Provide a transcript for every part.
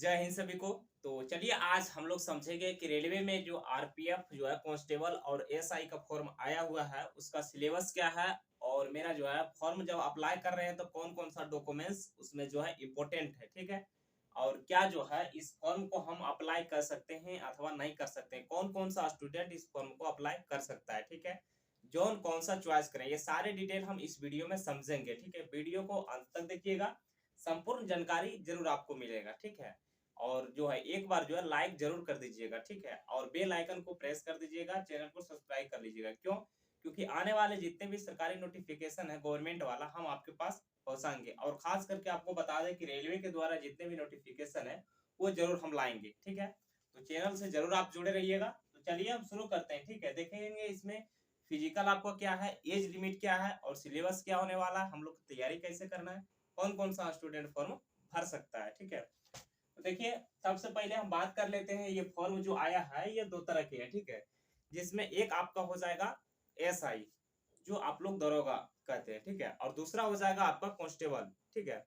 जय हिंद सभी को। तो चलिए आज हम लोग समझेंगे कि रेलवे में जो आरपीएफ जो है कांस्टेबल और एसआई का फॉर्म आया हुआ है उसका सिलेबस क्या है। और मेरा जो है फॉर्म जब अप्लाई कर रहे हैं तो कौन कौन सा डॉक्यूमेंट्स उसमें जो है इम्पोर्टेंट है, ठीक है। और क्या जो है इस फॉर्म को हम अप्लाई कर सकते हैं अथवा नहीं कर सकते हैं, कौन कौन सा स्टूडेंट इस फॉर्म को अप्लाई कर सकता है, ठीक है। जॉन कौन सा चॉइस करें, ये सारे डिटेल हम इस वीडियो में समझेंगे, ठीक है। वीडियो को अंत तक देखिएगा, संपूर्ण जानकारी जरूर आपको मिलेगा, ठीक है। और जो है एक बार जो है लाइक जरूर कर दीजिएगा, ठीक है। और बेल आइकन को प्रेस कर दीजिएगा, चैनल को सब्सक्राइब कर लीजिएगा। क्यों? क्योंकि आने वाले जितने भी सरकारी नोटिफिकेशन है गवर्नमेंट वाला हम आपके पास पहुंचाएंगे। और खास करके आपको बता दें कि रेलवे के द्वारा जितने भी नोटिफिकेशन है वो जरूर हम लाएंगे, ठीक है। तो चैनल से जरूर आप जुड़े रहिएगा। तो चलिए हम शुरू करते हैं, ठीक है। देखेंगे इसमें फिजिकल आपको क्या है, एज लिमिट क्या है और सिलेबस क्या होने वाला है, हम लोग की तैयारी कैसे करना है, कौन कौन सा स्टूडेंट फॉर्म भर सकता है, ठीक है। तो देखिए सबसे पहले हम बात कर लेते हैं, ये फॉर्म जो आया है ये दो तरह के है, ठीक है। जिसमें एक आपका हो जाएगा एसआई, जो आप लोग दरोगा कहते हैं, ठीक है। और दूसरा हो जाएगा आपका कांस्टेबल, ठीक है।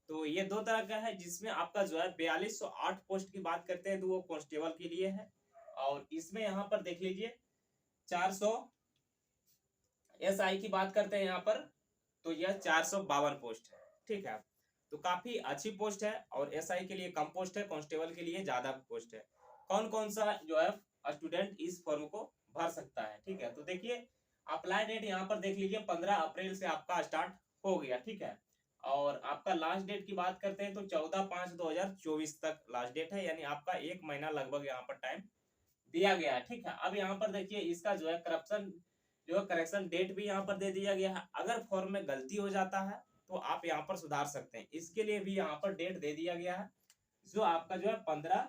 तो ये दो तरह का है, जिसमें आपका जो है 4208 पोस्ट की बात करते हैं तो वो कांस्टेबल के लिए है। और इसमें यहाँ पर देख लीजिए 400 एसआई की बात करते हैं यहाँ पर, तो यह 452 पोस्ट है, ठीक है। तो काफी अच्छी पोस्ट है और एसआई के लिए कम पोस्ट है, कांस्टेबल के लिए ज्यादा पोस्ट है। कौन कौन सा जो है स्टूडेंट इस फॉर्म को भर सकता है, ठीक है। तो देखिए अप्लाई डेट यहाँ पर देख लीजिए 15 अप्रैल से आपका स्टार्ट हो गया, ठीक है। और आपका लास्ट डेट की बात करते हैं तो 14/5/2024 तक लास्ट डेट है, यानी आपका 1 महीना लगभग यहाँ पर टाइम दिया गया है, ठीक है। अब यहाँ पर देखिए इसका जो है करप्शन जो है करेक्शन डेट भी यहाँ पर दे दिया गया है। अगर फॉर्म में गलती हो जाता है तो आप यहाँ पर सुधार सकते हैं, इसके लिए भी यहाँ पर डेट दे दिया गया है। जो आपका जो है 15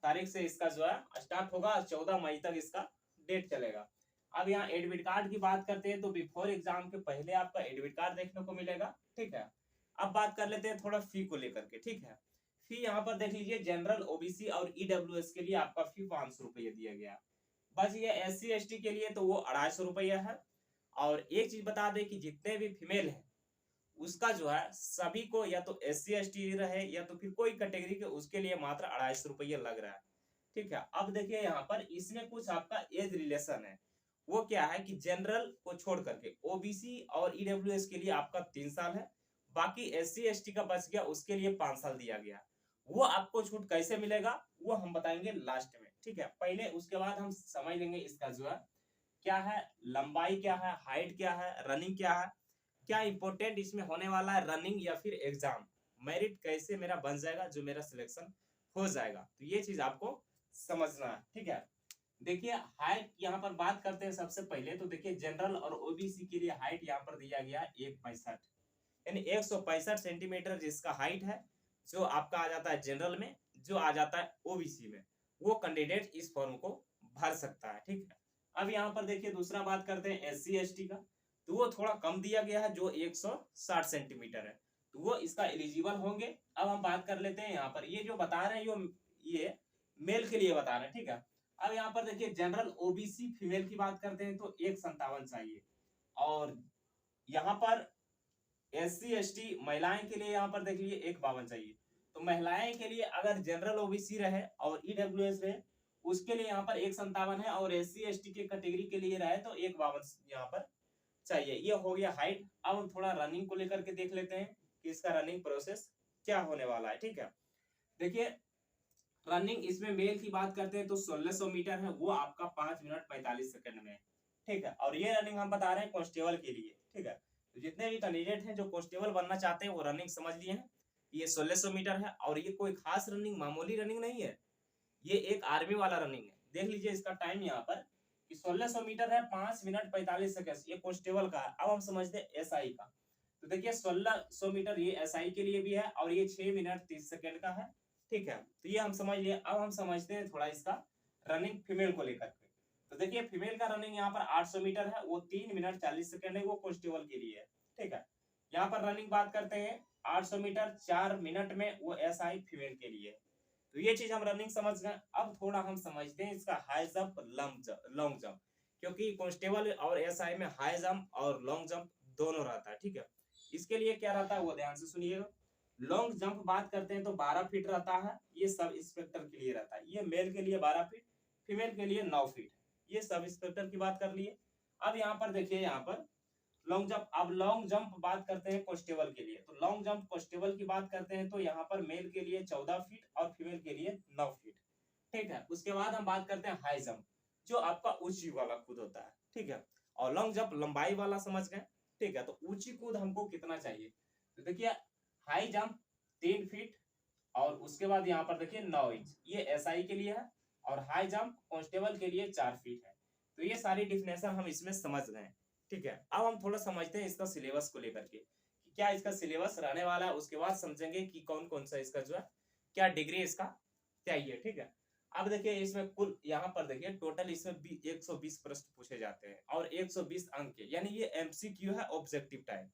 तारीख से इसका जो है स्टार्ट होगा, 14 मई तक इसका डेट चलेगा। अब यहाँ एडमिट कार्ड की बात करते हैं तो बिफोर एग्जाम के पहले आपका एडमिट कार्ड देखने को मिलेगा, ठीक है। अब बात कर लेते हैं थोड़ा फी को लेकर के, ठीक है। फी यहाँ पर देख लीजिए जनरल ओबीसी और ईडब्ल्यूएस के लिए आपका फी 500 रुपये दिया गया। बस ये SC ST के लिए तो वो 250 रुपया है। और एक चीज बता दें कि जितने भी फीमेल हैं उसका जो है सभी को या तो SC ST रहे या तो फिर कोई कैटेगरी के उसके लिए मात्र 250 रुपया लग रहा है, ठीक है। अब देखिए यहाँ पर इसमें कुछ आपका एज रिलेशन है, वो क्या है कि जनरल को छोड़ करके ओबीसी और ईडब्ल्यूएस के लिए आपका 3 साल है। बाकी SC ST का बच गया उसके लिए 5 साल दिया गया। वो आपको छूट कैसे मिलेगा वो हम बताएंगे लास्ट में, ठीक है। पहले उसके बाद हम समझ लेंगे इसका जो है क्या है, लंबाई क्या है, हाइट क्या है, रनिंग क्या है, क्या इंपॉर्टेंट इसमें होने वाला है, रनिंग या फिर एग्जाम, मेरिट कैसे मेरा बन जाएगा जो मेरा सिलेक्शन हो जाएगा। तो ये चीज आपको समझना है, ठीक है। देखिए हाइट यहाँ पर बात करते हैं सबसे पहले, तो देखिए जनरल और ओबीसी के लिए हाइट यहाँ पर दिया गया 1.65, यानी 165 सेंटीमीटर जिसका हाइट है, जो आपका आ जाता है जनरल में, जो आ जाता है ओबीसी में, वो कैंडिडेट इस फॉर्म को भर सकता है, ठीक है। अब यहाँ पर देखिए दूसरा बात करते हैं SC ST का, तो वो थोड़ा कम दिया गया है जो 160 सेंटीमीटर है, तो वो इसका एलिजिबल होंगे। अब हम बात कर लेते हैं यहाँ पर ये जो बता रहे हैं ये मेल के लिए बता रहे हैं, ठीक है। अब यहाँ पर देखिए जनरल ओबीसी फीमेल की बात करते हैं तो 157 चाहिए। और यहाँ पर SC ST महिलाएं के लिए यहाँ पर देख लीजिए 152 चाहिए। तो महिलाएं के लिए अगर जनरल ओबीसी रहे और ईडब्ल्यूएस रहे उसके लिए यहाँ पर 157 है, और SC ST के कैटेगरी के लिए रहे तो 152 यहाँ पर चाहिए। ये हो गया हाइट। अब हम थोड़ा रनिंग को लेकर के देख लेते हैं कि इसका रनिंग प्रोसेस क्या होने वाला है, ठीक है। देखिए रनिंग इसमें मेल की बात करते हैं तो 1600 मीटर है, वो आपका 5 मिनट 45 सेकंड में है, ठीक है। और ये रनिंग हम बता रहे हैं कांस्टेबल के लिए, ठीक है। तो जितने भी कैंडिडेट हैं जो कांस्टेबल बनना चाहते हैं वो रनिंग समझ लिए हैं, ये 1600 मीटर है। और ये कोई खास रनिंग, मामूली रनिंग नहीं है, ये एक आर्मी वाला रनिंग है। देख लीजिए इसका टाइम यहाँ पर कि 1600 मीटर है, 5 मिनट 45 सेकंड, ये कांस्टेबल का है। अब हम समझते हैं एसआई का। तो देखिए 1600 मीटर ये एसआई के लिए भी है और ये 6 मिनट 30 सेकंड का है, ठीक है। तो ये हम समझ लिए। अब हम समझते हैं थोड़ा इसका रनिंग फीमेल को लेकर के। तो देखिए फीमेल का रनिंग यहाँ पर 800 मीटर है, वो 3 मिनट 40 सेकंड है, वो कांस्टेबल के लिए है, ठीक है। यहाँ पर रनिंग बात करते हैं 800 मीटर 4 मिनट में, वो एसआई फीमेल के लिए है। तो ये चीज हम रनिंग समझ गए। अब थोड़ा हम समझते हैं इसका हाई जंप, लॉन्ग जंप, क्योंकि कांस्टेबल और एसआई में हाई जंप और लॉन्ग जंप दोनों रहता है, ठीक है। इसके लिए क्या रहता है वो ध्यान से सुनिएगा। लॉन्ग जंप बात करते हैं तो 12 फीट रहता है, ये सब इंस्पेक्टर के लिए रहता है। ये मेल के लिए 12 फीट, फीमेल के लिए 9 फीट, ये सब इंस्पेक्टर की बात कर लिए। अब यहाँ पर देखिए, यहाँ पर लॉन्ग जंप, अब लॉन्ग जंप बात करते हैं कांस्टेबल के लिए, तो लॉन्ग जंप कांस्टेबल की बात करते हैं तो यहाँ पर मेल के लिए 14 फीट और फीमेल के लिए 9 फीट, ठीक है। उसके बाद हम बात करते हैं हाई जंप, जो आपका ऊंची वाला कूद होता है, ठीक है। और लॉन्ग जंप लंबाई वाला समझ गए, ठीक है। तो ऊंची कूद हमको कितना चाहिए, तो देखिए हाई जंप 3 फीट और उसके बाद यहाँ पर देखिए 9 इंच, ये एसआई के लिए है, और हाई जंप कांस्टेबल के लिए 4 फीट है। तो ये सारी डिफिनेशन हम इसमें समझ गए, ठीक है। अब हम थोड़ा समझते हैं इसका सिलेबस को लेकर के, कि क्या इसका सिलेबस रहने वाला है, उसके बाद समझेंगे कि कौन कौन सा इसका जो है क्या डिग्री इसका चाहिए, ठीक है। अब देखिए इसमें कुल यहाँ पर देखिए टोटल इसमें 120 प्रश्न पूछे जाते हैं और 120 अंक के, यानी ये एमसीक्यू है, ऑब्जेक्टिव टाइम,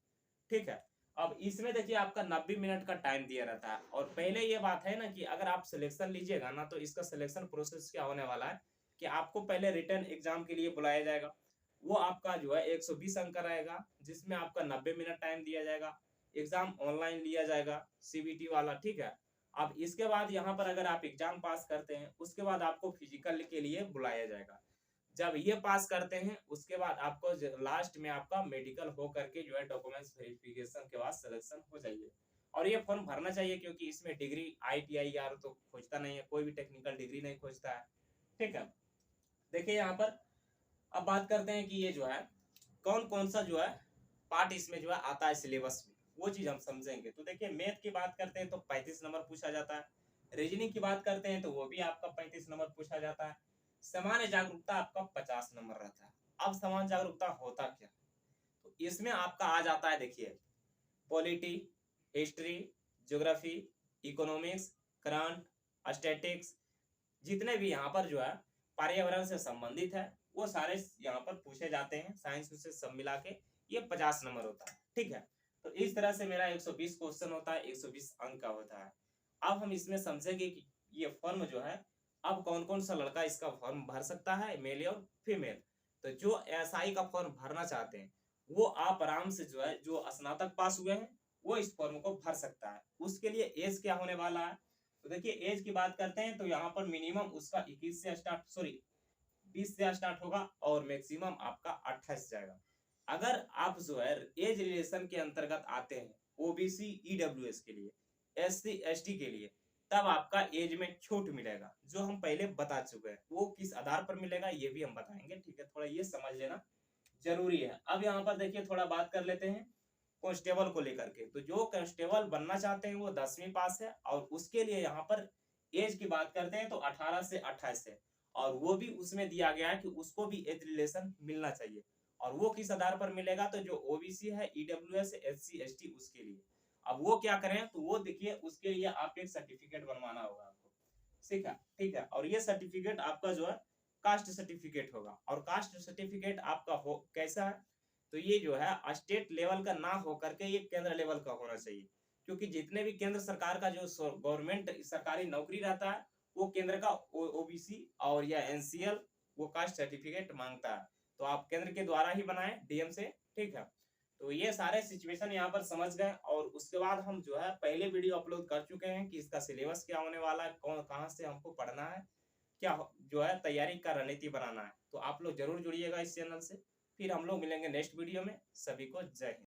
ठीक है। अब इसमें देखिए आपका 90 मिनट का टाइम दिया रहता है, और पहले ये बात है ना कि अगर आप सिलेक्शन लीजिएगा ना, तो इसका सिलेक्शन प्रोसेस क्या होने वाला है कि आपको पहले रिटर्न एग्जाम के लिए बुलाया जाएगा। वो आपका जो है 120 अंक का रहेगा, जिसमें आपका 90 मिनट टाइम दिया जाएगा। एग्जाम ऑनलाइन लिया जाएगा, सीबीटी वाला, ठीक है। अब इसके बाद यहाँ पर अगर आप एग्जाम पास करते हैं, उसके बाद आपको फिजिकल के लिए बुलाया जाएगा। जब ये पास करते हैं, उसके बाद आपको लास्ट में आपका मेडिकल हो करके जो है डॉक्यूमेंट्स वेरिफिकेशन के बाद सिलेक्शन हो जाइए। और ये फॉर्म भरना चाहिए, क्योंकि इसमें डिग्री आईटीआई यार तो खोजता नहीं है, कोई भी टेक्निकल डिग्री नहीं खोजता है, ठीक है। देखिए यहाँ पर अब बात करते हैं कि ये जो है कौन कौन सा जो है पार्ट इसमें जो है आता है सिलेबस में, वो चीज हम समझेंगे। तो देखिए मैथ की बात करते हैं तो 35 नंबर पूछा जाता है, रीजनिंग की बात करते हैं तो वो भी आपका 35 नंबर पूछा जाता है, सामान्य जागरूकता आपका 50 नंबर रहता है। अब सामान्य जागरूकता होता क्या, तो इसमें आपका आ जाता है, देखिए polity, history, geography, economics, current, statics, जितने भी यहाँ पर जो है पर्यावरण से संबंधित है, वो सारे यहाँ पर पूछे जाते हैं, साइंस से सब मिला के ये 50 नंबर होता है, ठीक है। तो इस तरह से मेरा 120 क्वेश्चन होता है, 120 अंक का होता है। अब हम इसमें समझेंगे कि ये फॉर्म जो है, अब कौन कौन सा लड़का इसका फॉर्म भर सकता है, मेल और फीमेल। तो जो एसआई का फॉर्म भरना चाहते हैं, वो आप आराम से जो है, जो स्नातक पास हुए हैं, वो इस फॉर्म को भर सकता है। उसके लिए एज क्या होने वाला है, तो देखिए एज की बात करते हैं तो यहाँ पर मिनिमम उसका 21 से स्टार्ट, सॉरी 20 से स्टार्ट होगा, और मैक्सिमम आपका 28 जाएगा। अगर आप जो है एज रिलेशन के अंतर्गत आते हैं, ओबीसी ईडब्ल्यूएस के लिए, एससी एसटी के लिए, तब आपका एज में छूट मिलेगा, जो हम पहले बता चुके हैं। वो किस आधार पर मिलेगा ये भी हम बताएंगे, ठीक है। थोड़ा ये समझ लेना जरूरी है। अब यहाँ पर देखिए थोड़ा बात कर लेते हैं कांस्टेबल को लेकर के। तो जो कांस्टेबल बनना चाहते हैं वो 10वीं पास है, और उसके लिए यहाँ पर एज की बात करते हैं तो 18 से 28 है, और वो भी उसमें दिया गया है कि उसको भी एज रिलेशन मिलना चाहिए। और वो किस आधार पर मिलेगा, तो जो ओबीसी है, ईडब्ल्यूएस, एससी एसटी, उसके लिए। अब वो क्या करें, तो वो देखिए उसके लिए आप एक सर्टिफिकेट बनवाना होगा आपको, ठीक है, ठीक है। और ये सर्टिफिकेट आपका जो है कास्ट सर्टिफिकेट होगा, और कास्ट सर्टिफिकेट आपका हो कैसा है, तो ये जो है स्टेट लेवल का ना हो करके ये केंद्र लेवल का होना चाहिए। क्योंकि जितने भी केंद्र सरकार का जो गवर्नमेंट सरकारी नौकरी रहता है, वो केंद्र का ओबीसी और या एनसीएल वो कास्ट सर्टिफिकेट मांगता है। तो आप केंद्र के द्वारा ही बनाएं डीएम से, ठीक है। तो ये सारे सिचुएशन यहाँ पर समझ गए, और उसके बाद हम जो है पहले वीडियो अपलोड कर चुके हैं कि इसका सिलेबस क्या होने वाला है, कौन कहाँ से हमको पढ़ना है, क्या जो है तैयारी का रणनीति बनाना है। तो आप लोग जरूर जुड़िएगा इस चैनल से। फिर हम लोग मिलेंगे नेक्स्ट वीडियो में। सभी को जय हिंद।